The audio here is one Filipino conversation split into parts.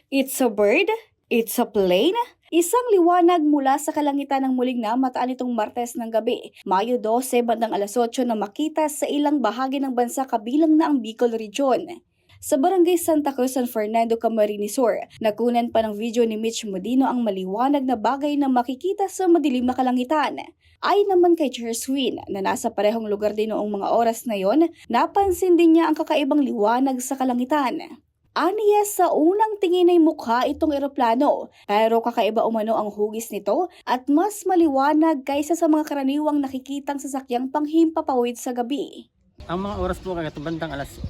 It's a bird? It's a plane? Isang liwanag mula sa kalangitan ng muling namataan nitong Martes ng gabi, Mayo 12 bandang alas 8 na makita sa ilang bahagi ng bansa kabilang na ang Bicol Region. Sa barangay Santa Cruz, San Fernando, Camarines Sur, nakunan pa ng video ni Mitch Modino ang maliwanag na bagay na makikita sa madilim na kalangitan. Ayon naman kay Cherswin na nasa parehong lugar din noong mga oras na yon, napansin din niya ang kakaibang liwanag sa kalangitan. Aniya sa unang tingin ay mukha itong eroplano, pero kakaiba umano ang hugis nito at mas maliwanag kaysa sa mga karaniwang nakikitang sasakyang panghimpapawid sa gabi. Ang mga oras po kagad bandang alas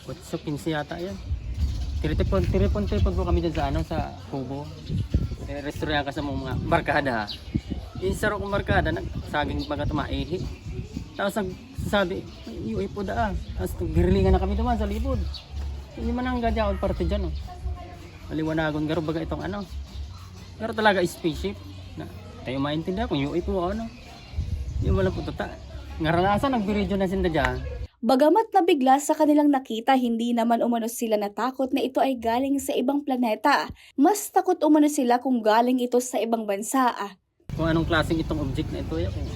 8:15 yata yan. Tiripon po kami dyan sa Kubo. Restaurant ka sa mga barkada. Yung saro kong barkada, nagsaging baga tumaihi. Tapos nagsasabi, UA po daan. Tapos girilingan na kami naman sa libod. Hindi man ang gadyaon parte dyan. Maliwanagon garo baga itong ano. Pero talaga spaceship. Na, tayo maintindihan kung UA po ano. Yung wala po tata. Ngaranasan, nagbiridyo na sinda dyan. Bagamat nabigla sa kanilang nakita, hindi naman umano sila natakot na ito ay galing sa ibang planeta. Mas takot umano sila kung galing ito sa ibang bansa. Kung anong klaseng itong object na ito, kung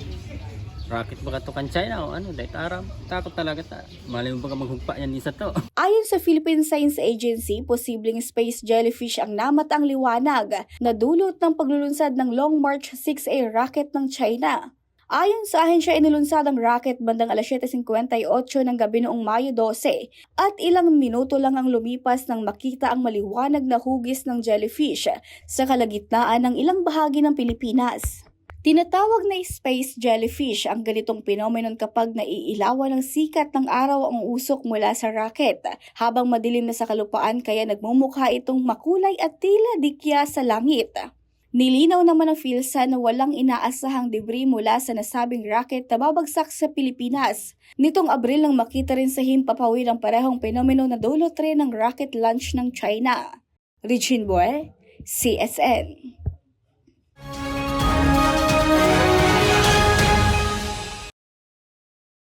rocket ba ito kan China o ano, dahil aram, takot talaga ta. Malay mo ba maghugpa yan isa to. Ayon sa Philippine Science Agency, posibleng space jellyfish ang namatang liwanag na dulot ng paglulunsad ng Long March 6A rocket ng China. Ayon sa ahensya, inilunsad ang rocket bandang alas 7:58 ng gabi noong Mayo 12 at ilang minuto lang ang lumipas nang makita ang maliwanag na hugis ng jellyfish sa kalagitnaan ng ilang bahagi ng Pilipinas. Tinatawag na space jellyfish ang ganitong phenomenon kapag naiilawan ng sikat ng araw ang usok mula sa rocket habang madilim na sa kalupaan, kaya nagmumukha itong makulay at tila dikya sa langit. Nilinaw naman ng PhilSA na walang inaasahang debris mula sa nasabing rocket na babagsak sa Pilipinas. Nitong Abril nang makita rin sa himpapawid ang parehong penomeno na dulot rin ng rocket launch ng China. Regine Boy, CSN.